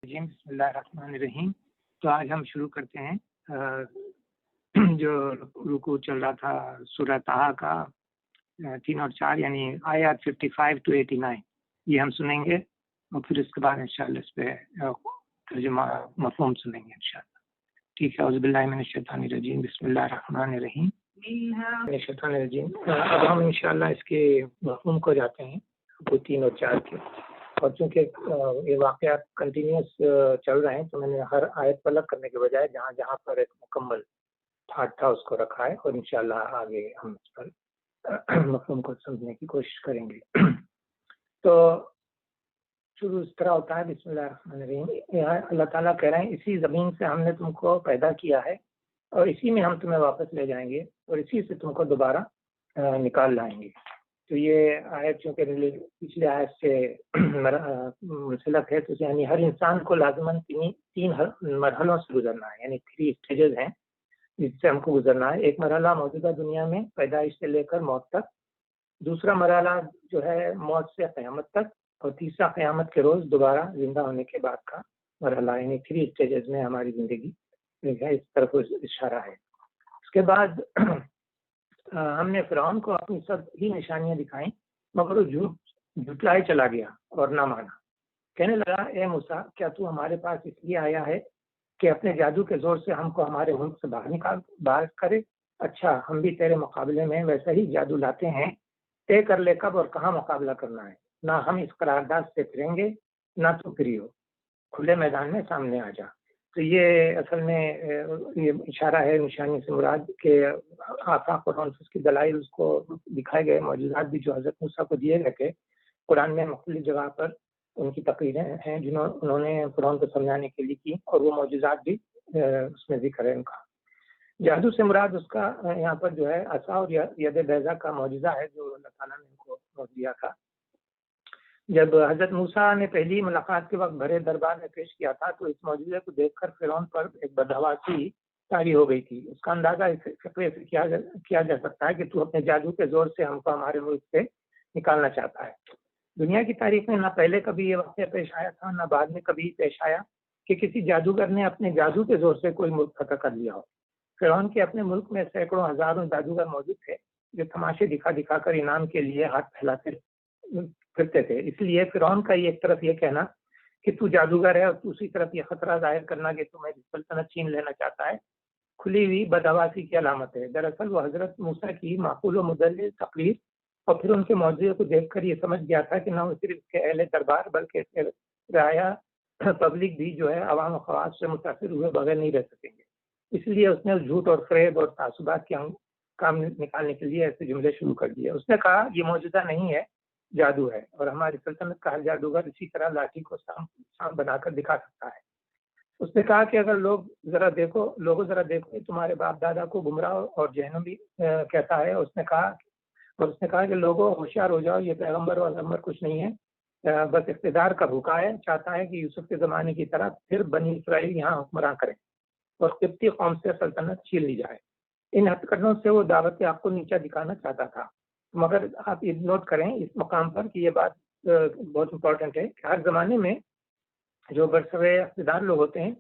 جی بسم اللہ الرحمن الرحیم۔ تو آج ہم شروع کرتے ہیں جو رکوع چل رہا تھا سورہ طٰہٰ کا 3 اور 4 یعنی آیات 55 to 89 یہ ہم سنیں گے اور پھر اس کے بعد انشاءاللہ اس پہ ترجمہ مفہوم سنیں گے انشاءاللہ۔ ٹھیک ہے، اعوذ باللہ من الشیطان الرجیم، بسم اللہ الرحمن الرحیم۔ شیطان الرجیم۔ اب ہم انشاءاللہ اس کے مفہوم کو جاتے ہیں رکوع 3 اور 4 کے، اور چونکہ یہ واقعات کنٹینیوس چل رہے ہیں تو میں نے ہر آیت پر الگ کرنے کے بجائے جہاں جہاں پر ایک مکمل پارٹ تھا اس کو رکھا ہے، اور انشاءاللہ آگے ہم اس پر مفہوم کو سمجھنے کی کوشش کریں گے۔ تو شروع اس طرح ہوتا ہے، بسم اللہ الرحمن الرحیم۔ یہاں اللہ تعالیٰ کہہ رہے ہیں اسی زمین سے ہم نے تم کو پیدا کیا ہے اور اسی میں ہم تمہیں واپس لے جائیں گے اور اسی سے تم کو دوبارہ نکال لائیں گے۔ تو یہ آیت چونکہ پچھلے آیت سے منسلک ہے، تو یعنی ہر انسان کو لازماً تین مرحلوں سے گزرنا ہے، یعنی 3 اسٹیجز ہیں جس سے ہم کو گزرنا ہے۔ ایک مرحلہ موجودہ دنیا میں پیدائش سے لے کر موت تک، دوسرا مرحلہ جو ہے موت سے قیامت تک، اور تیسرا قیامت کے روز دوبارہ زندہ ہونے کے بعد کا مرحلہ، یعنی 3 اسٹیجز میں ہماری زندگی ہے، اس طرف اشارہ ہے۔ اس کے بعد ہم نے فرعون کو اپنی سب ہی نشانیاں دکھائیں مگر وہ جھٹلائے چلا گیا اور نہ مانا۔ کہنے لگا، اے موسیٰ، کیا تو ہمارے پاس اس لیے آیا ہے کہ اپنے جادو کے زور سے ہم کو ہمارے ملک سے باہر کرے؟ اچھا، ہم بھی تیرے مقابلے میں ویسا ہی جادو لاتے ہیں، طے کر لے کب اور کہاں مقابلہ کرنا ہے۔ نہ ہم اس قرارداد سے پھریں گے نہ تو پھری ہو، کھلے میدان میں سامنے آ جا۔ تو یہ اصل میں یہ اشارہ ہے، نشانی سے مراد کہ آفاق اور انفس کی دلائل اس کو دکھائے گئے، معجزات بھی جو حضرت موسیٰ کو دیے گئے تھے قرآن میں مختلف جگہ پر ان کی تقریریں ہیں انہوں نے فرعون کو سمجھانے کے لیے کی، اور وہ معجزات بھی اس میں ذکر ہے ان کا۔ جادو سے مراد اس کا یہاں پر جو ہے عصا اور ید بیضا کا معجزہ ہے جو اللہ تعالیٰ نے ان کو دیا تھا۔ جب حضرت موسیٰ نے پہلی ملاقات کے وقت بڑے دربار میں پیش کیا تھا تو اس معجزے کو دیکھ کر فرعون پر ایک بدحواسی طاری ہو گئی تھی۔ اس کا اندازہ اس فقرے سے کیا جا سکتا ہے کہ تو اپنے جادو کے زور سے ہم کو ہمارے ملک سے نکالنا چاہتا ہے۔ دنیا کی تاریخ میں نہ پہلے کبھی یہ واقعہ پیش آیا تھا نہ بعد میں کبھی پیش آیا کہ کسی جادوگر نے اپنے جادو کے زور سے کوئی ملک فتح کر لیا ہو۔ فرعون کے اپنے ملک میں سینکڑوں ہزاروں جادوگر موجود تھے جو تماشے دکھا دکھا کر انعام کے لیے ہاتھ پھیلاتے پھرتے تھے۔ اس لیے فرعون کا ایک طرف یہ کہنا کہ تو جادوگر ہے اور دوسری طرف یہ خطرہ ظاہر کرنا کہ تو میری سلطنت چھین لینا چاہتا ہے، کھلی ہوئی بدحواسی کی علامت ہے۔ دراصل وہ حضرت موسیٰ کی معقول و مدلل تقریر اور پھر ان کے معجزے کو دیکھ کر یہ سمجھ گیا تھا کہ نہ صرف اس کے اہل دربار بلکہ رعایا پبلک بھی جو ہے عوام و خواص سے متاثر ہوئے بغیر نہیں رہ سکیں گے۔ اس لیے اس نے جھوٹ اور فریب اور تعصبات کے کام نکالنے کے لیے ایسے جملے شروع کر دیے۔ اس نے کہا، یہ معجزہ نہیں ہے، جادو ہے، اور ہماری سلطنت کا ہر جادوگر اسی طرح لاٹھی کو سام بنا کر دکھا سکتا ہے۔ اس نے کہا کہ اگر لوگوں ذرا دیکھو تمہارے باپ دادا کو گمراہ اور جہنمی کہتا ہے۔ اس نے کہا کہ لوگوں ہوشیار ہو جاؤ، یہ پیغمبر اور پیغمبر کچھ نہیں ہے، بس اقتدار کا بھوکا ہے، چاہتا ہے کہ یوسف کے زمانے کی طرح پھر بنی اسرائیل یہاں حکمراں کریں اور قبطی قوم سے سلطنت چھین لی جائے۔ ان ہتھ کنڈوں سے وہ دعوت آپ کو نیچا دکھانا چاہتا تھا۔ مگر آپ یہ نوٹ کریں اس مقام پر کہ یہ بات بہت امپورٹنٹ ہے کہ ہر زمانے میں جو برسر اقتدار لوگ ہوتے ہیں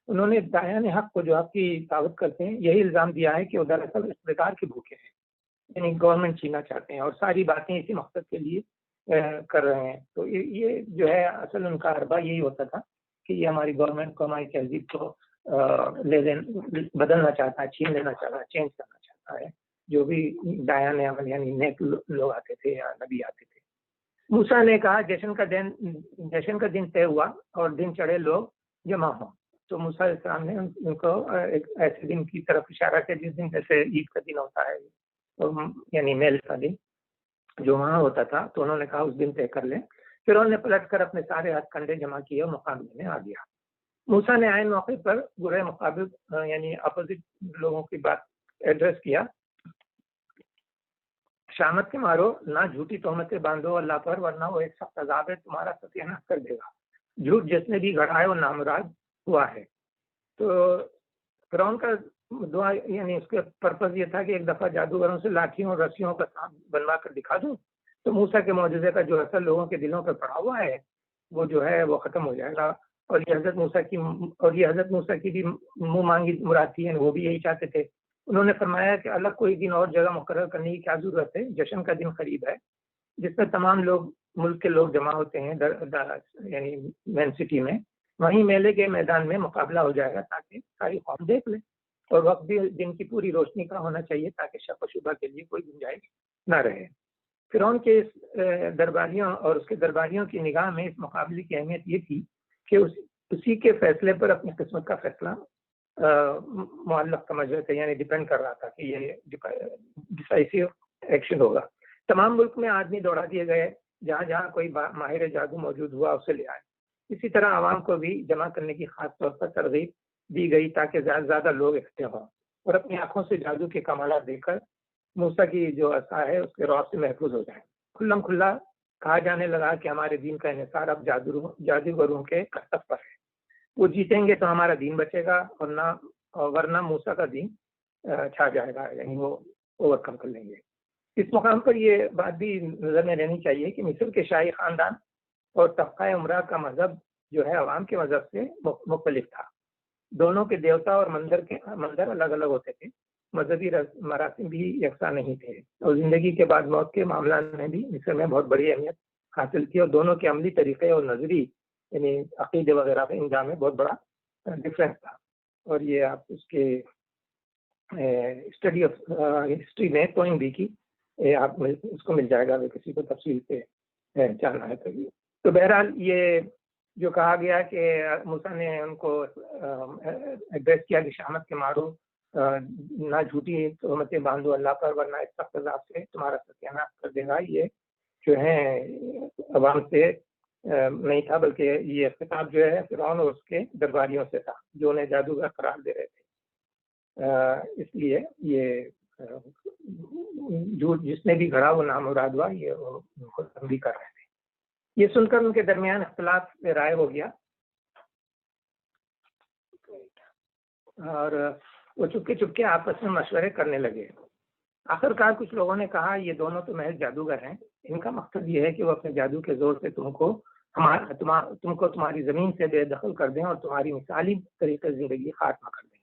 انہوں نے دایان حق کو جو آپ کی دعوت کرتے ہیں یہی الزام دیا ہے کہ وہ دراصل اقتدار کے بھوکے ہیں، یعنی گورنمنٹ چھیننا چاہتے ہیں اور ساری باتیں اسی مقصد کے لیے کر رہے ہیں۔ تو یہ جو ہے اصل ان کا حربہ یہی ہوتا تھا کہ یہ ہماری گورنمنٹ کو، ہماری تہذیب کو بدلنا چاہتا ہے، چھین لینا چاہتا ہے، چینج کرنا چاہتا ہے۔ جو بھی دایان عمل یعنی نیک لوگ آتے تھے یا نبی آتے تھے۔ موسیٰ نے کہا، جشن کا دن طے ہوا اور دن چڑھے لوگ جمع ہوں۔ تو موسیٰ علیہ السلام نے ان کو ایک ایسے دن کی طرف اشارہ کیا جس دن جیسے عید کا دن ہوتا ہے، یعنی میل کا دن جو وہاں ہوتا تھا، تو انہوں نے کہا اس دن طے کر لیں۔ پھر انہوں نے پلٹ کر اپنے سارے ہاتھ کنڈے جمع کیے اور مقابلے میں آ گیا۔ موسیٰ نے عین موقع پر برے مقابل یعنی اپوزٹ لوگوں کی بات ایڈریس کیا، شامت کے مارو، نہ جھوٹی تہمتیں باندھو اللہ پر، ورنہ وہ ایک سخت عذاب ہے تمہارا ستیہ ناش کر دے گا۔ جھوٹ جس نے بھی گھڑا ہے وہ نامراد ہوا ہے۔ تو فرعون کا دعا یعنی اس کا پرپز یہ تھا کہ ایک دفعہ جادوگروں سے لاٹھیوں اور رسیوں کا سانپ بنوا کر دکھا دوں تو موسیٰ کے معجزے کا جو اثر لوگوں کے دلوں پر پڑا ہوا ہے وہ جو ہے وہ ختم ہو جائے گا، اور یہ حضرت موسیٰ کی بھی منہ مانگی مراد تھی، وہ بھی یہی چاہتے تھے۔ انہوں نے فرمایا کہ الگ کوئی دن اور جگہ مقرر کرنے کی کیا ضرورت ہے، جشن کا دن قریب ہے جس میں تمام لوگ، ملک کے لوگ جمع ہوتے ہیں یعنی مین سٹی میں، وہیں میلے کے میدان میں مقابلہ ہو جائے گا تاکہ ساری قوم دیکھ لے، اور وقت بھی دن کی پوری روشنی کا ہونا چاہیے تاکہ شک و شبہ کے لیے کوئی گنجائش نہ رہے۔ فرعون کے درباریوں اور اس کے درباریوں کی نگاہ میں اس مقابلے کی اہمیت یہ تھی کہ اسی کے فیصلے پر اپنی قسمت کا فیصلہ معلق سمجھ رہے تھے، یعنی ڈیپینڈ کر رہا تھا کہ یہ ڈیسائسو ایکشن ہوگا۔ تمام ملک میں آدمی دوڑا دیے گئے، جہاں جہاں کوئی ماہر جادو موجود ہوا اسے لے آئے۔ اسی طرح عوام کو بھی جمع کرنے کی خاص طور پر ترغیب دی گئی تاکہ زیادہ سے زیادہ لوگ اکٹھے ہوں اور اپنی آنکھوں سے جادو کے کمالات دیکھ کر موسیٰ کی جو عصا ہے اس کے رعب سے محفوظ ہو جائیں۔ کھلم کھلا کہا جانے لگا کہ ہمارے دین کا انحصار اب جادوگروں کے کرتب پر ہے، وہ جیتیں گے تو ہمارا دین بچے گا اور ورنہ موسیٰ کا دین چھا جائے گا، یعنی وہ اوور کم کر لیں گے۔ اس مقام پر یہ بات بھی نظر میں رہنی چاہیے کہ مصر کے شاہی خاندان اور طبقہ عمرہ کا مذہب جو ہے عوام کے مذہب سے مختلف تھا۔ دونوں کے دیوتا اور مندر الگ الگ ہوتے تھے، مذہبی مراسم بھی یکساں نہیں تھے، اور زندگی کے بعد موت کے معاملات میں بھی مصر میں بہت بڑی اہمیت حاصل کی، اور دونوں کے عملی طریقے اور نظری یعنی عقیدے وغیرہ کے انجام میں بہت بڑا ڈفرینس تھا۔ اور یہ آپ اس کے اسٹڈی آف ہسٹری میں کوئن بھی کی آپ اس کو مل جائے گا اگر کسی کو تفصیل سے جاننا ہے تو بہرحال یہ جو کہا گیا کہ موسیٰ نے ان کو ایڈریس کیا کہ شامت کے مارو، نہ جھوٹی تہمتیں باندھو اللہ پر ورنہ اس سخت عذاب سے تمہارا ستیاناش کر دے گا، یہ جو ہے عوام سے نہیں تھا بلکہ یہ خطاب جو ہے فرعون اور اس کے درباریوں سے تھا جو انہیں جادوگر قرار دے رہے تھے۔ اس لیے یہ جھوٹ جس نے بھی گھڑا وہ نامراد ہوا، یہ خود بھی کر رہے تھے۔ یہ سن کر ان کے درمیان اختلاف رائے ہو گیا اور وہ چپکے چپکے آپس میں مشورے کرنے لگے۔ آخرکار کچھ لوگوں نے کہا یہ دونوں تو محض جادوگر ہیں، ان کا مقصد یہ ہے کہ وہ اپنے جادو کے زور سے تم کو تمہاری زمین سے بے دخل کر دیں اور تمہاری مثالی طریقے زندگی خاتمہ کر دیں۔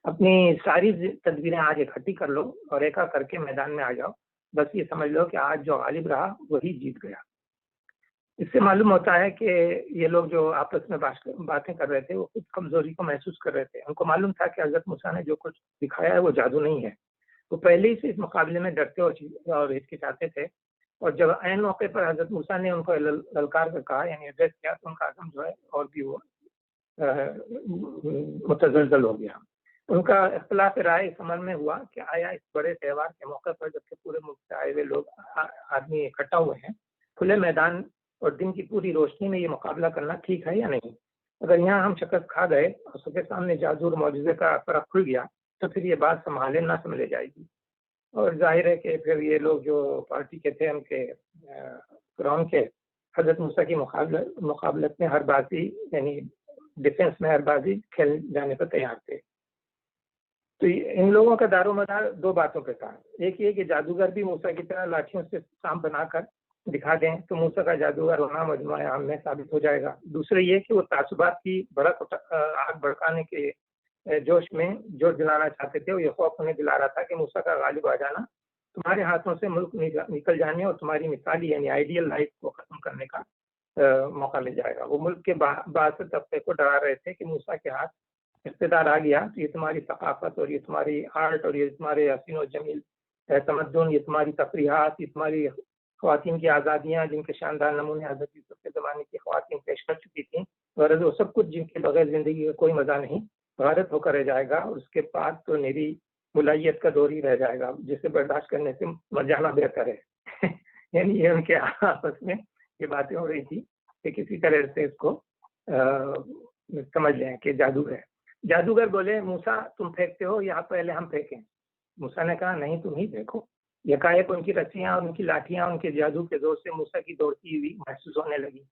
اپنی ساری تدبیریں آج اکٹھی کر لو اور ایک کر کے میدان میں آ جاؤ، بس یہ سمجھ لو کہ آج جو غالب رہا وہی جیت گیا۔ اس سے معلوم ہوتا ہے کہ یہ لوگ جو آپس میں باتیں کر رہے تھے وہ خود کمزوری کو محسوس کر رہے تھے۔ ان کو معلوم تھا کہ حضرت موسیٰ نے جو کچھ دکھایا ہے وہ جادو نہیں ہے۔ وہ پہلے ہی سے اس مقابلے میں ڈرتے اور ہچکچاتے تھے، اور جب عین موقع پر حضرت موسیٰ نے ان کو للکار کر کہا یعنی ایڈریس کیا تو ان کا عزم جو ہے اور بھی وہ متزلزل ہو گیا۔ ان کا اختلاف رائے اس عمل میں ہوا کہ آیا اس بڑے تہوار کے موقع پر جبکہ پورے ملک سے آئے ہوئے لوگ آدمی اکٹھا ہوئے ہیں، کھلے میدان اور دن کی پوری روشنی میں یہ مقابلہ کرنا ٹھیک ہے یا نہیں؟ اگر یہاں ہم شکست کھا گئے اور سب کے سامنے جادو اور معجزے کا فرق کھل گیا تو پھر یہ بات سنبھالے نہ سمجھے جائے گی، اور ظاہر ہے کہ پھر یہ لوگ جو پارٹی کے تھے ان کے فرعون کے حضرت موسیٰ کی مقابلت میں ہر بازی یعنی ڈیفنس میں ہر بازی کھیل جانے پر تیار تھے۔ تو ان لوگوں کا دار و مدار دو باتوں پہ تھا، ایک یہ کہ جادوگر بھی موسیٰ کی طرح لاٹھیوں سے سانپ بنا کر دکھا دیں تو موسیٰ کا جادوگر ہونا مجموعہ عام میں ثابت ہو جائے گا، دوسرے یہ کہ وہ تعصبات کی آگ بھڑکانے کے جوش میں جوش دلانا چاہتے تھے، اور یہ خوف انہیں دلا رہا تھا کہ موسیٰ کا غالب آ جانا تمہارے ہاتھوں سے ملک نکل جانے اور تمہاری مثالی یعنی آئیڈیل لائف کو ختم کرنے کا موقع مل جائے گا۔ وہ ملک کے باعث طبقے کو ڈرا رہے تھے کہ موسیٰ کے ہاتھ اقتدار آ گیا تو یہ تمہاری ثقافت اور یہ تمہاری آرٹ اور یہ تمہارے حسین و جمیل تمدن، یہ تمہاری تفریحات، یہ تمہاری خواتین کی آزادیاں جن کے شاندار نمونے حضرت یوسف کے زمانے کی خواتین پیش کر چکی تھیں، غرض وہ سب کچھ جن کے بغیر زندگی کا کوئی مزہ نہیں، غارت ہو کر رہ جائے گا، اور اس کے بعد تو میری ملائیت کا دور ہی رہ جائے گا جسے برداشت کرنے سے مر جانا بہتر ہے۔ یعنی یہ ان کے آپس میں یہ باتیں ہو رہی تھی کہ کسی طرح سے اس کو سمجھ لیں کہ جادو ہے۔ جادوگر بولے موسیٰ تم پھینکتے ہو یا پہلے ہم پھینکیں؟ موسیٰ نے کہا نہیں تم ہی دیکھو۔ یکایک ان کی رسیاں اور ان کی لاٹھیاں ان کے جادو کے زور سے موسیٰ کی دوڑتی ہوئی محسوس ہونے لگی۔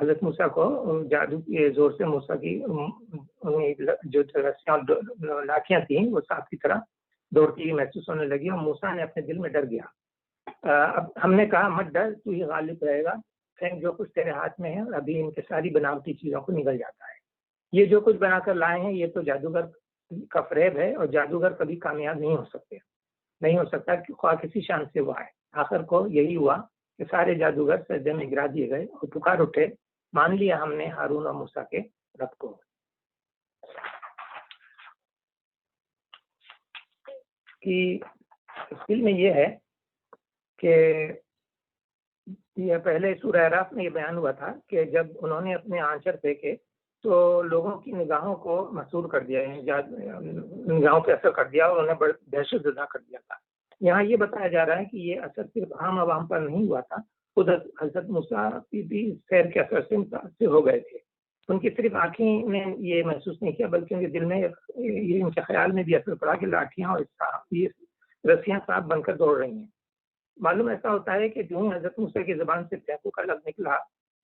حضرت موسیٰ کو جادو کے زور سے موسیٰ کی جو رسیاں اور لاٹھیاں تھیں وہ سانپ کی طرح دوڑتی ہوئی محسوس ہونے لگی، اور موسیٰ نے اپنے دل میں ڈر گیا۔ اب ہم نے کہا مت ڈر، تو ہی غالب رہے گا، پھینک جو کچھ تیرے ہاتھ میں ہے، اور ابھی ان کے ساری بناوٹی چیزوں کو نگل جاتا ہے. یہ جو کچھ بنا کر لائے ہیں یہ تو جادوگر کا فریب ہے، اور جادوگر کبھی کامیاب نہیں ہو سکتے، نہیں ہو سکتا کہ خواہ کسی شان سے وہ آئے. آخر کو یہی ہوا کہ سارے جادوگر سجدے میں گرا دیے گئے اور پکار اٹھے، مان لیا ہم نے ہارون اور موسیٰ کے رب کو. کی تفصیل میں یہ ہے کہ یہ پہلے سورہ اعراف میں یہ بیان ہوا تھا کہ جب انہوں نے اپنے آنچر پھینکے تو لوگوں کی نگاہوں کو محصور کر دیا، نگاہوں پہ اثر کر دیا اور انہیں بڑے دہشت زدہ کر دیا تھا. یہاں یہ بتایا جا رہا ہے کہ یہ اثر صرف عام عوام پر نہیں ہوا تھا، خود حضرت موسیٰ بھی سیر کے اثر سے متاثر ہو گئے تھے. ان کی صرف آنکھیں نے یہ محسوس نہیں کیا بلکہ ان کے دل میں یہ ان کے خیال میں بھی اثر پڑا کہ لاٹھیاں اور یہ رسیاں صاف بن کر دوڑ رہی ہیں. معلوم ایسا ہوتا ہے کہ جو ہی حضرت موسیٰ کی زبان سے تیکو کا لفظ نکلا،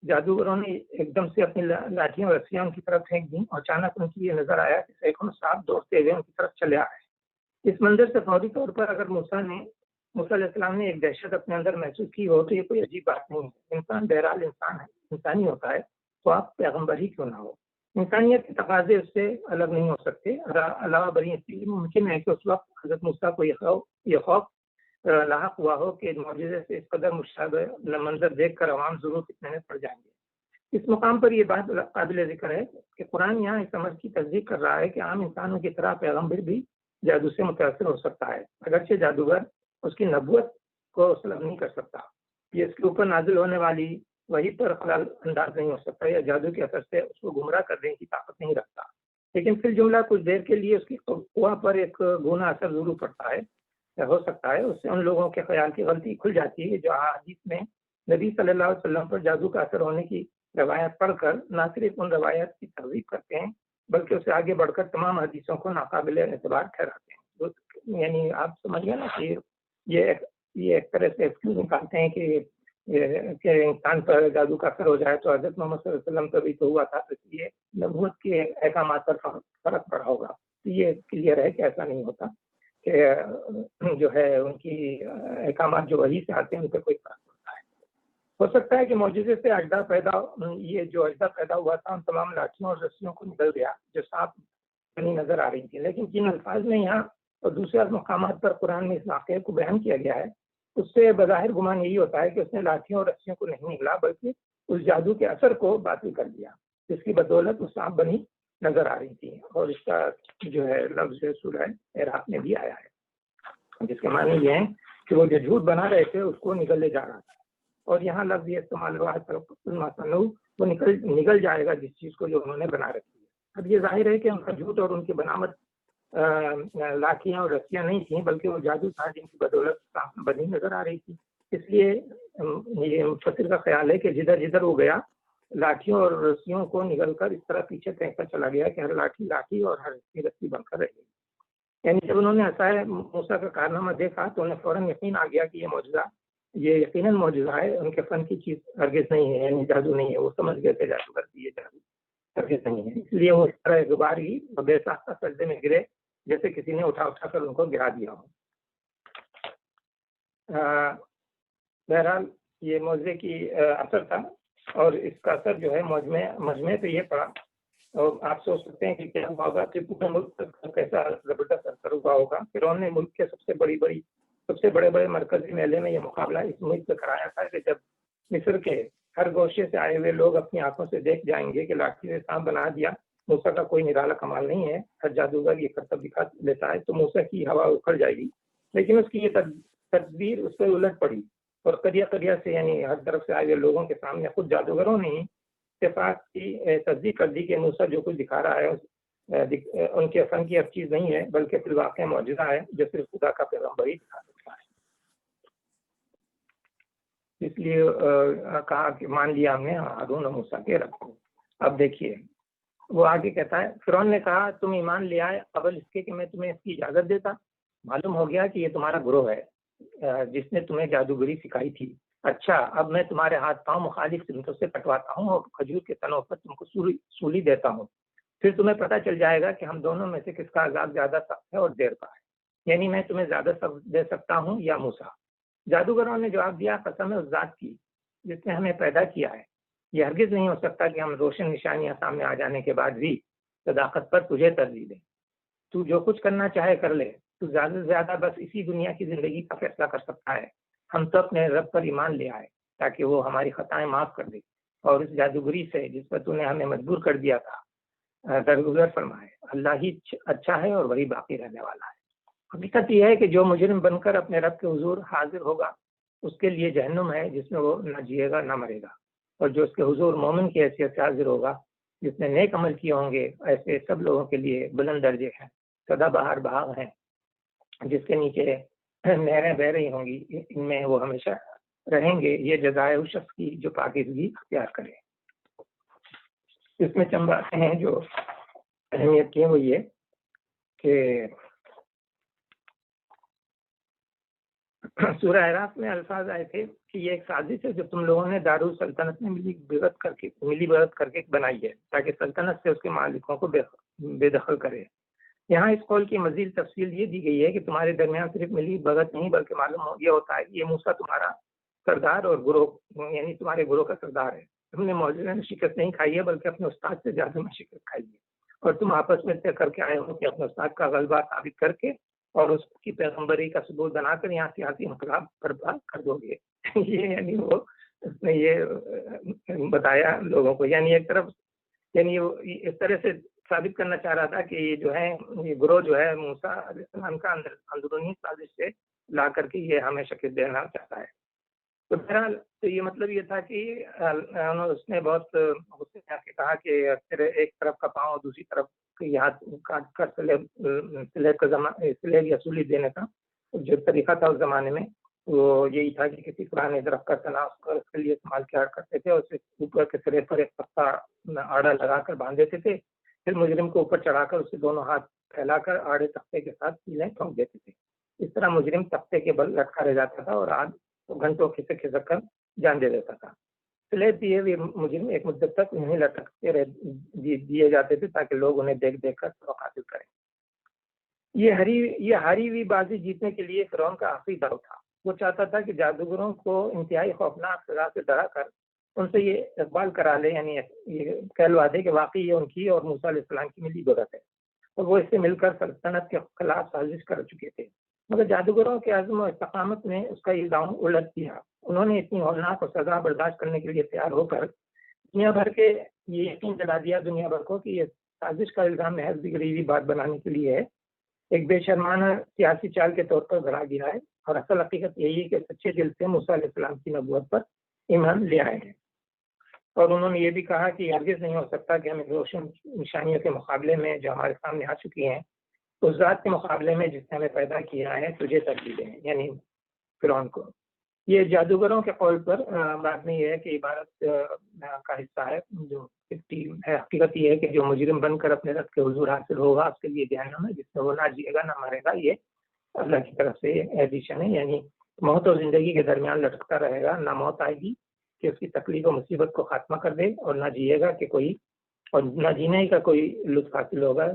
جادوگروں نے ایک دم سے اپنی لاٹھیاں اور رسیاں ان کی طرف پھینک دیں، اور اچانک ان کی یہ نظر آیا کہ سینکڑوں سانپ دوڑتے ہوئے ان کی طرف چلے آ رہے ہیں. اس منظر سے فوری طور پر اگر موسیٰ علیہ السلام نے ایک دہشت اپنے اندر محسوس کی ہو تو یہ کوئی عجیب بات نہیں ہے. انسان بہرحال انسان ہے، انسانی ہوتا ہے، تو آپ پیغمبر ہی کیوں نہ ہو. انسانیت کے تقاضے اس سے الگ نہیں ہو سکتے. علاوہ بری اس لیے ممکن ہے کہ اس وقت حضرت موسیٰ کو یہ خوف لاحق ہوا ہو کہ معجزے سے اس قدر مشابہ منظر دیکھ کر عوام ضرور فتنے میں پڑ جائیں گے. اس مقام پر یہ بات قابل ذکر ہے کہ قرآن یہاں اس امر کی تصدیق کر رہا ہے کہ عام انسانوں کی طرح پیغمبر بھی جادو سے متاثر ہو سکتا ہے، اگرچہ جادوگر اس کی نبوت کو سلب نہیں کر سکتا. یہ اس کے اوپر نازل ہونے والی وہی پر خلل انداز نہیں ہو سکتا، یا جادو کے اثر سے اس کو گمراہ کرنے کی طاقت نہیں رکھتا. لیکن پھر جملہ کچھ دیر کے لیے اس کی قوہ پر ایک گونا اثر ضرور پڑتا ہے، ہو سکتا ہے. اس سے ان لوگوں کے خیال کی غلطی کھل جاتی ہے جو حدیث میں نبی صلی اللہ علیہ وسلم پر جادو کا اثر ہونے کی روایت پڑھ کر نہ صرف ان روایت کی ترغیب کرتے ہیں بلکہ اسے آگے بڑھ کر تمام حدیثوں کو ناقابل اعتبار ٹھہراتے ہیں. یعنی آپ سمجھ گئے نا کہ یہ ایک طرح سے ایکسکیوز نکالتے ہیں کہ انسان پر جادو کا اثر ہو جائے تو حضرت محمد صلی اللہ علیہ وسلم پر بھی تو ہوا تھا، اس لیے نبوت کے احکامات پر فرق پڑا ہوگا. یہ کلیئر ہے کہ ایسا نہیں ہوتا، کہ جو ہے ان کی احکامات جو وحی سے آتے ہیں ان پہ کوئی فرق پڑتا ہے. ہو سکتا ہے کہ معجزے سے یہ جو اجزا پیدا ہوا تھا ان تمام لاٹھیوں اور رسیوں کو نکل گیا جو صاف بنی نظر آ رہی تھی، لیکن جن الفاظ میں یہاں اور دوسرے مقامات پر قرآن میں اس واقعے کو بیان کیا گیا ہے اس سے بظاہر گمان یہی ہوتا ہے کہ اس نے لاٹھیوں اور رسیوں کو نہیں نکلا بلکہ اس جادو کے اثر کو باطل کر دیا جس کی بدولت وہ صاف بنی نظر آ رہی تھی. اور اس کا جو ہے لفظ سورہ اعراف میں بھی آیا ہے جس کے معنی یہ ہیں کہ وہ جو جھوٹ بنا رہے تھے اس کو نگل لے جا رہا تھا. اور یہاں لفظ یہ استعمال ہوا ہے وہ نگل جائے گا جس چیز کو جو انہوں نے بنا رکھی ہے. اب یہ ظاہر ہے کہ ان کا جھوٹ اور ان کی بناوٹ لاٹھیاں اور رسیاں نہیں تھیں بلکہ وہ جادو تھا جن کی بدولت صاف بنی نظر آ رہی تھی. اس لیے یہ مفسر کا خیال ہے کہ جدھر جدھر وہ گیا لاٹھیوں اور رسیوں کو نگل کر اس طرح پیچھے پھینکتا چلا گیا کہ ہر لاٹھی اور ہر رسی بن کر رہ گئی. یعنی جب انہوں نے عصائے موسیٰ کا کارنامہ دیکھا تو انہیں فوراً یقین آ گیا کہ یہ معجزہ یہ یقیناً معجزہ ہے، ان کے فن کی چیز ہرگز نہیں ہے، یعنی جادو نہیں ہے. وہ سمجھ گئے تھے جادوگر کی یہ جادو ہرگز نہیں ہے. اس لیے وہ اس طرح غبار ہی بے ساختہ سجدے میں گرے جیسے کسی نے اٹھا کر ان کو گرا دیا ہو. بہرحال یہ معجزے کی اثر تھا اور اس کا اثر جو ہے مجمع پہ یہ پڑا. اور آپ سوچ سکتے ہیں کہ کیا ہوا ہوگا، ٹیپو کا ملک کیسا زبردست اثر ہوا ہوگا. فرعون نے ملک کے سب سے بڑے مرکزی میلے میں یہ مقابلہ اس امید پہ کرایا تھا کہ جب مصر کے ہر گوشے سے آئے ہوئے لوگ اپنی آنکھوں سے دیکھ جائیں گے کہ لاٹھی نے سانپ بنا دیا، موسیٰ کا کوئی نرالا کمال نہیں ہے، ہر جادوگر یہ کرتب دکھا لیتا ہے، تو موسیٰ کی ہوا اکھڑ جائے گی. لیکن اس کی یہ تدبیر اس پہ الٹ پڑی اور قریہ سے یعنی ہر طرف سے آئے ہوئے لوگوں کے سامنے خود جادوگروں نے اتفاق کی تصدیق کر دی کہ موسیٰ جو کچھ دکھا رہا ہے ان کے فن کی اب چیز نہیں ہے بلکہ فی الواقع معجزہ ہے جو صرف خدا کا پیغمبر ہی دکھا سکتا ہے. اس لیے کہا کہ مان لیا ہم نے ہارون اور موسیٰ کے رب کو. اب دیکھیے وہ آگے کہتا ہے، فرعون نے کہا تم ایمان لے آئے قبل اس کے کہ میں تمہیں اس کی اجازت دیتا. معلوم ہو گیا کہ یہ تمہارا گروہ ہے جس نے تمہیں جادوگری سکھائی تھی. اچھا اب میں تمہارے ہاتھ پاؤں مخالف سمتوں سے کٹواتا ہوں اور کھجور کے تنوں پر تم کو سولی دیتا ہوں، پھر تمہیں پتہ چل جائے گا کہ ہم دونوں میں سے کس کا عذاب زیادہ سخت ہے اور دیر کا ہے، یعنی میں تمہیں زیادہ سخت دے سکتا ہوں یا موسیٰ. جادوگروں نے جواب دیا قسم ہے اس ذات کی جس نے ہمیں پیدا کیا ہے، یہ ہرگز نہیں ہو سکتا کہ ہم روشن نشانیاں سامنے آ جانے کے بعد بھی صداقت پر تجھے ترجیح دیں۔ تو جو کچھ کرنا چاہے کر لے، تو زیادہ سے زیادہ بس اسی دنیا کی زندگی کا فیصلہ کر سکتا ہے۔ ہم تو اپنے رب پر ایمان لے آئے تاکہ وہ ہماری خطائیں معاف کر دے اور اس جادوگری سے جس پر تو نے ہمیں مجبور کر دیا تھا درگزر فرمائے۔ اللہ ہی اچھا ہے اور وہی باقی رہنے والا ہے۔ حقیقت یہ ہے کہ جو مجرم بن کر اپنے رب کے حضور حاضر ہوگا اس کے لیے جہنم ہے جس میں وہ نہ جیے گا نہ مرے گا، اور جو اس کے حضور مومن کی حیثیت سے حاضر ہوگا جس نے نیک عمل کیے ہوں گے، ایسے سب لوگوں کے لیے بلند درجے ہیں، سدا بہار باغ ہیں جس کے نیچے نہریں بہ رہی ہوں گی، ان میں وہ ہمیشہ رہیں گے۔ یہ جزائے اس شخص کی جو پاکیزگی اختیار کرے۔ اس میں چند باتیں ہیں جو اہمیت کی ہیں، وہ یہ کہ سورہ اعراف میں الفاظ آئے تھے کہ یہ ایک سازش ہے جو تم لوگوں نے دارالسلطنت میں ملی بھگت کر کے بنائی ہے تاکہ سلطنت سے اس کے مالکوں کو بے دخل کرے۔ یہاں اس قول کی مزید تفصیل یہ دی گئی ہے کہ تمہارے درمیان صرف ملی بھگت نہیں بلکہ معلوم یہ ہوتا ہے کہ یہ موسیٰ تمہارا سردار اور گروہ یعنی تمہارے گروہ کا سردار ہے۔ تم نے معجزے میں شکست نہیں کھائی ہے بلکہ اپنے استاد سے جادو میں شکست کھائی ہے، اور تم آپس میں طے کر کے آئے ہو کہ اپنے استاد کا غلبہ ثابت کر کے اور اس کی پیغمبری کا ثبوت بنا کر یہاں سیاسی انقلاب برپا کر دو گے۔ یہ یعنی وہ اس نے یہ بتایا لوگوں کو، یعنی ایک طرف یعنی وہ اس طرح سے ثابت کرنا چاہ رہا تھا کہ یہ جو ہے یہ گروہ جو ہے موسیٰ علیہ السلام کا اندرونی سازش سے لا کر کے یہ ہمیں شکست دینا چاہتا ہے۔ تو بہرحال تو یہ مطلب یہ تھا کہ اس نے بہت غصے میں آ کے کہا کہ ایک طرف کا پاؤں اور دوسری طرف ہاتھ کاٹ کر سلیب یا سولی دینے کا جو طریقہ تھا اس زمانے میں وہ یہی تھا کہ کسی پرانے درخت کا تنا اس کے لیے استعمال کیا کرتے تھے، اور اسے اوپر کے سرے پر ایک تختہ آڑا لگا کر باندھ دیتے تھے، پھر مجرم کو اوپر چڑھا کر اسے دونوں ہاتھ پھیلا کر آڑے تختے کے ساتھ کیلیں ٹھونک دیتے تھے۔ اس طرح مجرم تختے کے بل لٹکا رہ جاتا تھا اور آگ گھنٹوں کھسک کر جان دے دیتا تھا۔ سلیب دیے ہوئے مجرم ایک مدت تک انہیں لٹکتے دیے جاتے تھے تاکہ لوگ انہیں دیکھ دیکھ کر سبق حاصل کریں۔ یہ ہاری ہوئی بازی جیتنے کے لیے فرعون کا آخری داؤ تھا۔ وہ چاہتا تھا کہ جادوگروں کو انتہائی خوفناک سزا سے ڈرا کر ان سے یہ اقبال کرا لے، یعنی یہ کہلوا دے کہ واقعی یہ ان کی اور موسیٰ علیہ السلام کی ملی بھگت ہے، اور وہ اس سے مل کر سلطنت کے خلاف سازش کر چکے تھے۔ مگر جادوگروں کے عزم و استقامت نے اس کا الزام الٹ دیا۔ انہوں نے اتنی ہولناک اور سزا برداشت کرنے کے لیے تیار ہو کر دنیا بھر کے یہ یقین دلا دیا دنیا بھر کو کہ یہ سازش کا الزام محض بگڑی ہوئی بات بنانے کے لیے ہے، ایک بے شرمانہ سیاسی چال کے طور پر گھڑا گیا ہے، اور اصل حقیقت یہی ہے کہ سچے دل سے موسیٰ علیہ السلام کی نبوت پر ایمان لے آئے ہیں۔ اور انہوں نے یہ بھی کہا کہ ہرگز نہیں ہو سکتا کہ ہم روشن نشانیوں کے مقابلے میں جو ہمارے سامنے آ چکی ہیں اس ذات کے مقابلے میں جس نے ہمیں پیدا کیا ہے تجھے ترجیح دیں، یعنی فرعون کو۔ یہ جادوگروں کے قول پر بات نہیں ہے کہ عبارت کا حصہ ہے جو ہے۔ حقیقت یہ ہے کہ جو مجرم بن کر اپنے رب کے حضور حاصل ہوگا اس کے لیے جہنم ہے جس میں وہ نہ جیے گا نہ مرے گا۔ یہ اللہ کی طرف سے ایڈیشن ہے، یعنی موت اور زندگی کے درمیان لٹکتا رہے گا، نہ موت آئے گی کہ اس کی تکلیف و مصیبت کو خاتمہ کر دے، اور نہ جیے گا کہ کوئی اور نہ جینے کا کوئی لطف حاصل ہوگا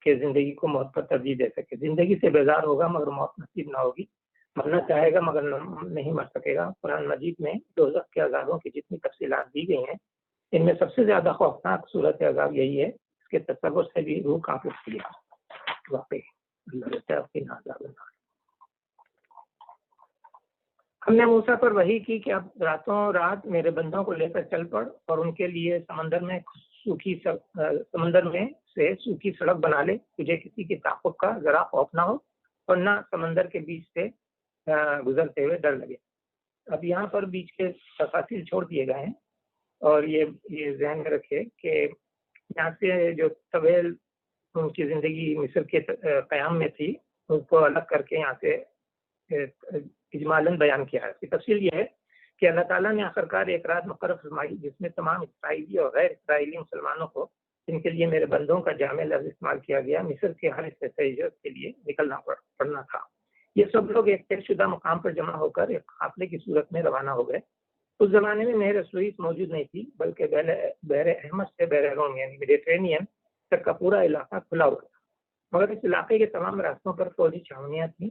کہ زندگی کو موت پر ترجیح دے سکے۔ زندگی سے بیزار ہوگا مگر موت نصیب نہ ہوگی، مرنا چاہے گا مگر نہیں مر سکے گا۔ قرآن مجید میں دوزخ کے عذابوں کی جتنی تفصیلات دی گئی ہیں ان میں سب سے زیادہ خوفناک صورت عذاب یہی ہے، اس کے تصور سے بھی روح کانپ اٹھتی ہے۔ واقعی ہم نے موسیٰ پر وحی کی کہ اب راتوں رات میرے بندوں کو لے کر چل پڑ اور ان کے لیے سمندر میں سے سوکھی سڑک بنا لے، تجھے کسی کی تعاقب کا ذرا خوف نہ ہو اور نہ سمندر کے بیچ سے گزرتے ہوئے ڈر لگے۔ اب یہاں پر بیچ کے تفاصیل چھوڑ دیے گئے ہیں، اور یہ ذہن میں رکھے کہ یہاں سے جو طویل ان کی زندگی مصر کے قیام میں تھی اس کو الگ کر کے یہاں سے اجمالاً بیان کیا ہے۔ اس کی تفصیل یہ ہے کہ اللہ تعالیٰ نے آخرکار ایک رات مقرر فرمائی جس میں تمام اسرائیلی اور غیر اسرائیلی مسلمانوں کو جن کے لیے میرے بندوں کا جامع لفظ استعمال کیا گیا مصر کے ہر حصے سے ہجرت کے لیے نکلنا پڑنا تھا۔ یہ سب لوگ ایک طے شدہ مقام پر جمع ہو کر ایک قافلے کی صورت میں روانہ ہو گئے۔ اس زمانے میں نہر سوئس موجود نہیں تھی بلکہ بحر احمر سے بحر روم یعنی میڈیٹرینین تک کا پورا علاقہ کھلا ہوا تھا، مگر اس علاقے کے تمام راستوں پر فوجی چھاونیاں تھیں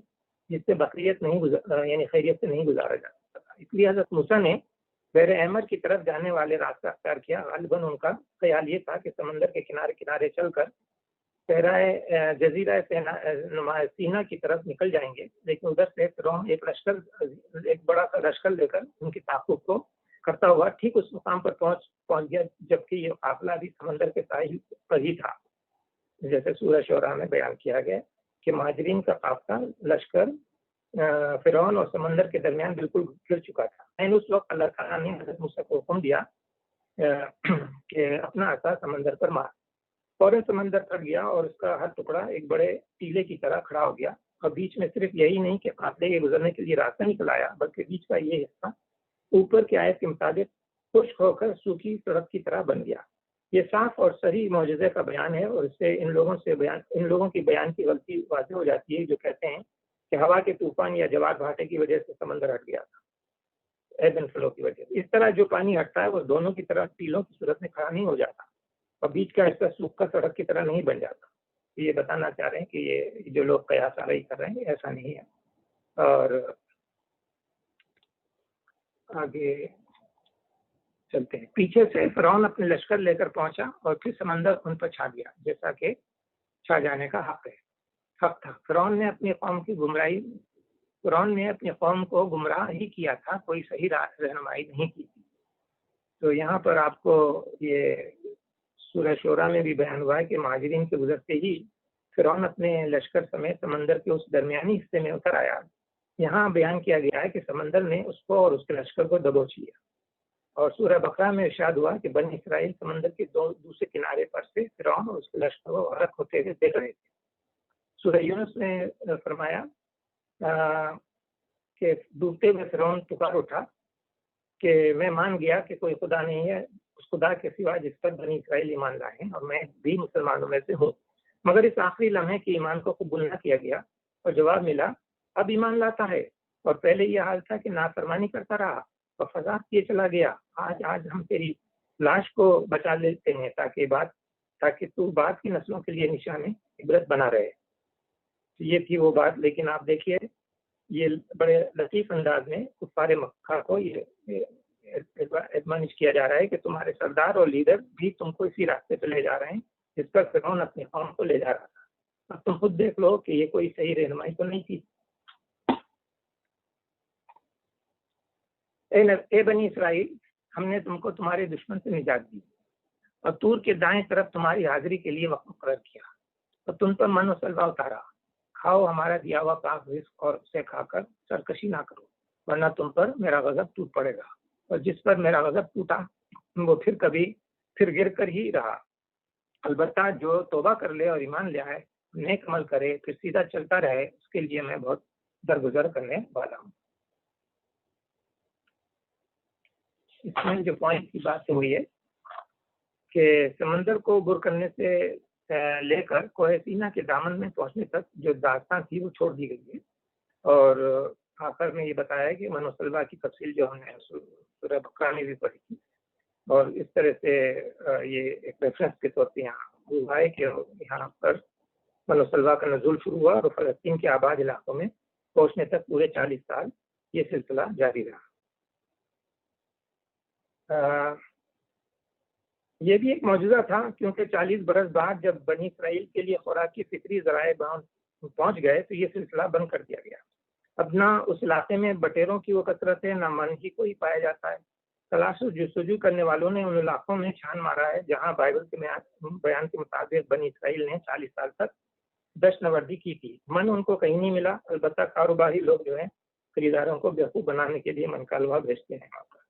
جس سے بقریت نہیں یعنی خیریت سے نہیں گزارا جا سکتا تھا۔ اس لیے حضرت موسیٰ نے بحر احمر کی طرف جانے والے راستہ اختیار کیا۔ غالباً ان کا خیال یہ تھا کہ سمندر کے کنارے کنارے چل کر صحرائے جزیرہ سینا کی طرف نکل جائیں گے، لیکن ادھر سے فرعون ایک بڑا سا لشکر لے کر ان کی تعاقب کو کرتا ہوا ٹھیک اس مقام پر پہنچ گیا، جبکہ یہ قافلہ بھی سمندر کے ساحل پر ہی تھا۔ جیسے سورہ شعراء میں بیان کیا گیا کہ مہاجرین کا قافلہ لشکر فرعون اور سمندر کے درمیان بالکل گر چکا تھا۔ اس وقت اللہ تعالیٰ نے حضرت موسیٰ کو حکم دیا کہ اپنا عصا سمندر پر مار۔ فوراً سمندر پھٹ گیا اور اس کا ہر ٹکڑا ایک بڑے ٹیلے کی طرح کھڑا ہو گیا، اور بیچ میں صرف یہی نہیں کہ قافلے کے گزرنے کے لیے راستہ نکل آیا، بلکہ بیچ کا یہ حصہ اوپر کی آیت کے مطابق خشک ہو کر سوکھی سڑک کی طرح بن گیا۔ یہ صاف اور صحیح معجزے کا بیان ہے، اور اس سے ان لوگوں کی بیان کی غلطی واضح ہو جاتی ہے جو کہتے ہیں کہ ہوا کے طوفان یا جواد بھاٹے کی وجہ سے سمندر ہٹ گیا تھا، ایبن فلو کی وجہ سے۔ اس طرح جو پانی ہٹتا ہے وہ دونوں کی طرح ٹیلوں کی صورت میں کھڑا نہیں ہو جاتا، اور بیچ کا حصہ سوکھا سڑک کی طرح نہیں بن جاتا۔ یہ بتانا چاہ رہے ہیں کہ یہ جو لوگ قیاس آرائی کر رہے ہیں ایسا نہیں ہے۔ اور آگے چلتے ہیں۔ پیچھے سے فرعون اپنے لشکر لے کر پہنچا اور پھر سمندر ان پر چھا گیا، جیسا کہ چھا جانے کا حق تھا۔ فرعون نے اپنی قوم کو گمراہ ہی کیا تھا، کوئی صحیح رہنمائی نہیں کی تھی۔ تو یہاں پر آپ کو یہ سورہ شعراء میں بھی بیان ہوا ہے کہ مہاجرین کے گزرتے ہی فرعون اپنے لشکر سمیت سمندر کے اس درمیانی حصے میں اتر آیا۔ یہاں بیان کیا گیا ہے کہ سمندر نے اس کو اور اس کے لشکر کو دبوچ لیا، اور سورہ بقرہ میں ارشاد ہوا کہ بنی اسرائیل سمندر کے دوسرے کنارے پر سے فرعون اور اس کے لشکر کو غرق ہوتے ہوئے دیکھ رہے تھے۔ سورہ یونس نے فرمایا کہ ڈوبتے ہوئے فرعون پکار اٹھا کہ میں مان گیا کہ کوئی خدا نہیں ہے اس خدا کے سوا جس پر بنی اسرائیل ایمان لائے ہیں، اور میں بھی مسلمانوں میں سے ہوں۔ مگر اس آخری لمحے کے ایمان کو قبول نہ کیا گیا، اور جواب ملا اب ایمان لاتا ہے، اور پہلے یہ حال تھا کہ نافرمانی کرتا رہا اور فساد کیے چلا گیا۔ آج ہم تیری لاش کو بچا لیتے ہیں تاکہ تو بعد کی نسلوں کے لیے نشان عبرت بنا رہے۔ یہ تھی وہ بات، لیکن آپ دیکھیے یہ بڑے لطیف انداز میں کفار مکہ کو یہ ایڈمانش کیا جا رہا ہے کہ تمہارے سردار اور لیڈر بھی تم کو اسی راستے پہ لے جا رہے ہیں جس پر فرعون اپنی قوم کو لے جا رہا تھا۔ اب تم خود دیکھ لو کہ یہ کوئی صحیح رہنمائی تو نہیں تھی۔ اے بنی اسرائیل، ہم نے تم کو تمہارے دشمن سے نجات دی اور طور کے دائیں طرف تمہاری حاضری کے لیے وقت مقرر کیا، اور تم پر من و سلوہ اتارا۔ کھاؤ ہمارا دیا ہوا پاک رزق اور اسے کھا کر سرکشی نہ کرو، ورنہ تم پر میرا غضب ٹوٹ پڑے گا، اور جس پر میرا غضب ٹوٹا وہ پھر گر کر ہی رہا۔ البتہ جو توبہ کر لے اور ایمان لے آئے، نیک عمل کرے، پھر سیدھا چلتا رہے، اس کے لیے میں بہت درگزر کرنے والا ہوں۔ اس میں جو پوائنٹ کی بات ہوئی ہے کہ سمندر کو عبور کرنے سے لے کر کوہ سینا کے دامن میں پہنچنے تک جو داستان تھی وہ چھوڑ دی گئی ہے، اور آخر میں یہ بتایا ہے کہ من و سلوہ کی تفصیل جو ہم نے سورہ بقرہ میں بھی پڑھی تھی، اور اس طرح سے یہ ایک ریفرنس کے طور پہ یہاں ہوا ہے کہ یہاں پر من و سلوہ کا نزول شروع ہوا اور فلسطین کے آباد علاقوں میں پہنچنے تک پورے 40 سال یہ سلسلہ جاری رہا۔ یہ بھی ایک معجزہ تھا، کیونکہ 40 برس بعد جب بنی اسرائیل کے لیے خوراک کی فطری ذرائع پہنچ گئے تو یہ سلسلہ بند کر دیا گیا۔ اب نہ اس علاقے میں بٹیروں کی وہ کثرت ہے، نہ منجھی کو ہی پایا جاتا ہے۔ تلاش و جستجو کرنے والوں نے ان علاقوں میں چھان مارا ہے جہاں بائبل کے بیان کے مطابق بنی اسرائیل نے 40 سال تک دشت نوردی کی تھی۔ من ان کو کہیں نہیں ملا، البتہ کاروباری لوگ جو ہیں خریداروں کو بیوقوف بنانے کے لیے من کا حلوہ بھیجتے ہیں وہاں پر۔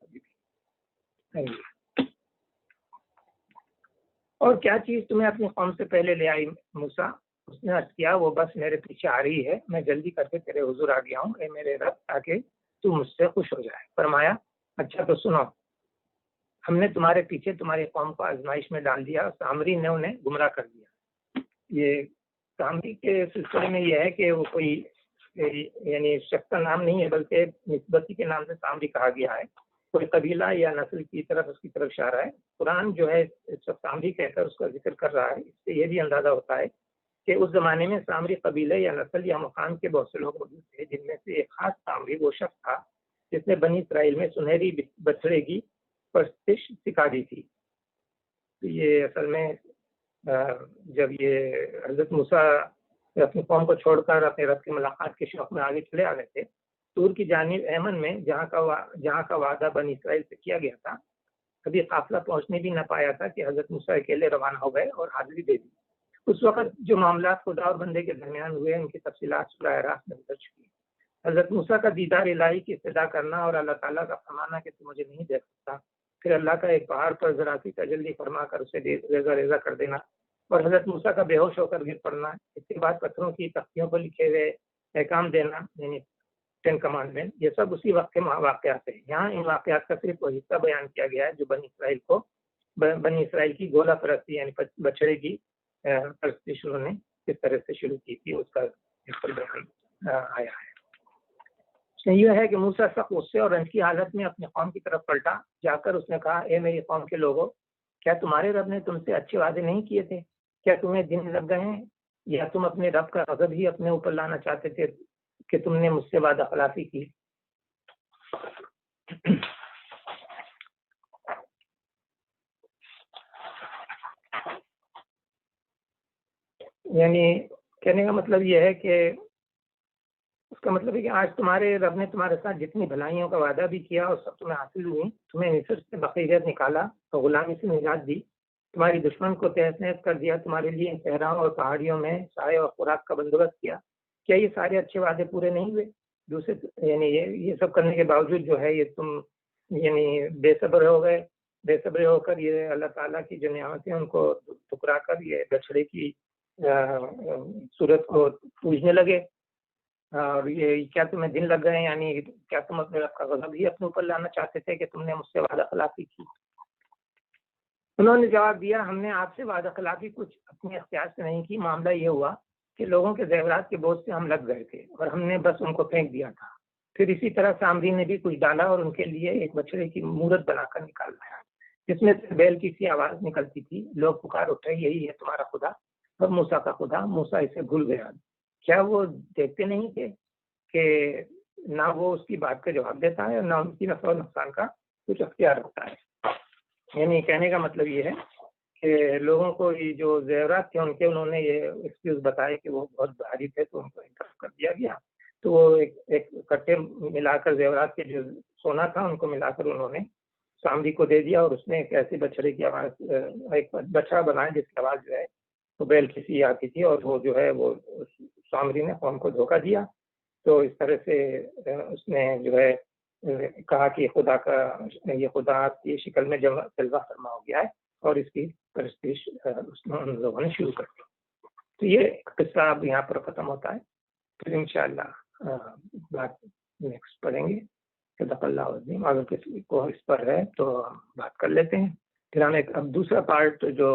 اور کیا چیز تمہیں اپنی قوم سے پہلے لے آئی موسیٰ؟ اس نے عرض کیا وہ بس میرے پیچھے آ رہی ہے، میں جلدی کر کے تیرے حضور آ گیا ہوں اے میرے رب، تاکہ تو مجھ سے خوش ہو جائے۔ فرمایا اچھا تو سنو، ہم نے تمہارے پیچھے تمہاری قوم کو آزمائش میں ڈال دیا، سامری نے انہیں گمراہ کر دیا۔ یہ سامری کے سلسلے میں یہ ہے کہ وہ کوئی یعنی شخص کا نام نہیں ہے، بلکہ نسبتی کے نام سے سامری کہا گیا ہے، کوئی قبیلہ یا نسل کی طرف اس کی طرف اشارہ ہے۔ قرآن جو ہے سامری کہہ کر اس کا ذکر کر رہا ہے، اس سے یہ بھی اندازہ ہوتا ہے کہ اس زمانے میں سامری قبیلے یا نسل یا مقام کے بہت سے لوگ موجود تھے، جن میں سے ایک خاص سامری وہ شخص تھا جس نے بنی اسرائیل میں سنہری بچڑے کی پرستش سکھا دی تھی۔ یہ اصل میں جب یہ حضرت موسیٰ اپنی قوم کو چھوڑ کر اپنے رب کی ملاقات کے شوق میں آگے چلے آ گئے تھے، طور کی جانب ایمن میں جہاں کا وعدہ بنی اسرائیل سے کیا گیا تھا، کبھی قافلہ پہنچنے بھی نہ پایا تھا کہ حضرت موسیٰ اکیلے روانہ ہو گئے اور حاضری دے دی۔ اس وقت جو معاملات خدا اور بندے کے درمیان ہوئے ان کی تفصیلات سورہ اعراف میں گزر چکی ہیں۔ حضرت موسیٰ کا دیدار الہی کی ابتدا کرنا اور اللہ تعالیٰ کا فرمانا کہ تو مجھے نہیں دیکھ سکتا، پھر اللہ کا ایک پہاڑ پر ذرا سی تجلی فرما کر اسے ریزہ ریزہ کر دینا اور حضرت موسیٰ کا بے ہوش ہو کر گر پڑنا، اس کے بعد پتھروں کی تختیوں پر لکھے ہوئے احکام دینا یعنی 10 کمانڈمنٹ، یہ سب اسی وقت کے واقعات ہیں۔ یہاں ان واقعات کا صرف وہ حصہ بیان کیا گیا ہے جو بنی اسرائیل کی گولا پرستی یعنی بچڑے کی پرستی شروع نے کس طرح سے شروع کی تھی اس کا بیان آیا ہے۔ یہ ہے کہ موسیٰ سخت غصے اور رنج کی حالت میں اپنی قوم کی طرف پلٹا جا کر اس نے کہا، اے میری قوم کے لوگوں، کیا تمہارے رب نے تم سے اچھے وعدے نہیں کیے تھے؟ کیا تمہیں دن لگ گئے ہیں یا تم اپنے رب کا غضب ہی اپنے اوپر لانا چاہتے تھے کہ تم نے مجھ سے وعدہ خلافی کی؟ یعنی کہنے کا مطلب یہ ہے کہ اس کا مطلب ہے کہ آج تمہارے رب نے تمہارے ساتھ جتنی بھلائیوں کا وعدہ بھی کیا اور سب تمہیں حاصل ہوئی، تمہیں مصر سے بخیریت نکالا اور غلامی سے نجات دی، تمہاری دشمن کو تہس نہس کر دیا، تمہارے لیے صحراؤں اور پہاڑیوں میں سائے اور خوراک کا بندوبست کیا، کیا یہ سارے اچھے وعدے پورے نہیں ہوئے؟ دوسرے یعنی یہ سب کرنے کے باوجود جو ہے یہ تم یعنی بے صبر ہو کر یہ اللہ تعالیٰ کی جو نعمتیں ان کو ٹھکرا کر یہ بچڑے کی صورت کو پوجنے لگے، اور یہ کیا تمہیں دن لگ گئے؟ یعنی کیا تم اپنے رب کا غضب ہی اپنے اوپر لانا چاہتے تھے کہ تم نے مجھ سے وعدہ خلافی کی؟ انہوں نے جواب دیا، ہم نے آپ سے وعدہ خلافی کچھ اپنے اختیار سے نہیں کی، معاملہ یہ ہوا کہ لوگوں کے زیورات کے بوجھ سے ہم لگ گئے تھے اور ہم نے بس ان کو پھینک دیا تھا۔ پھر اسی طرح سامری نے بھی کچھ ڈالا اور ان کے لیے ایک بچڑے کی مورت بنا کر نکال لایا جس میں سے بیل کی سی آواز نکلتی تھی۔ لوگ پکار اٹھے، یہی ہے تمہارا خدا اور موسیٰ کا خدا۔ موسیٰ اسے بھول گیا۔ کیا وہ دیکھتے نہیں تھے کہ نہ وہ اس کی بات کا جواب دیتا ہے اور نہ ان کی نفع و نقصان کا کچھ اختیار رکھتا ہے؟ یعنی کہنے کا مطلب یہ ہے کہ لوگوں کو یہ جو زیورات تھے ان کے انہوں نے یہ ایکسکیوز بتائے کہ وہ بہت بھاری تھے تو ان کو انکار کر دیا گیا، تو وہ ایک کٹے ملا کر زیورات کے جو سونا تھا ان کو ملا کر انہوں نے سامری کو دے دیا، اور اس نے ایک ایسی بچڑے کی آواز ایک بچڑا بنایا جس کی آواز جو ہے وہ بیل کی سی آتی تھی، اور وہ جو ہے وہ سامری نے قوم کو دھوکہ دیا۔ تو اس طرح سے اس نے جو ہے کہا کہ یہ خدا کی شکل میں جلوہ فرما ہو گیا ہے، اور اس کی پرستش ان لوگوں نے شروع کر دی۔ تو یہ قصہ اب یہاں پر ختم ہوتا ہے، پھر انشاءاللہ بات نیکسٹ پڑھیں گے۔ صدق اللہ العظیم۔ اگر کسی کو اس پر ہے تو بات کر لیتے ہیں، پھر ہم اب دوسرا پارٹ جو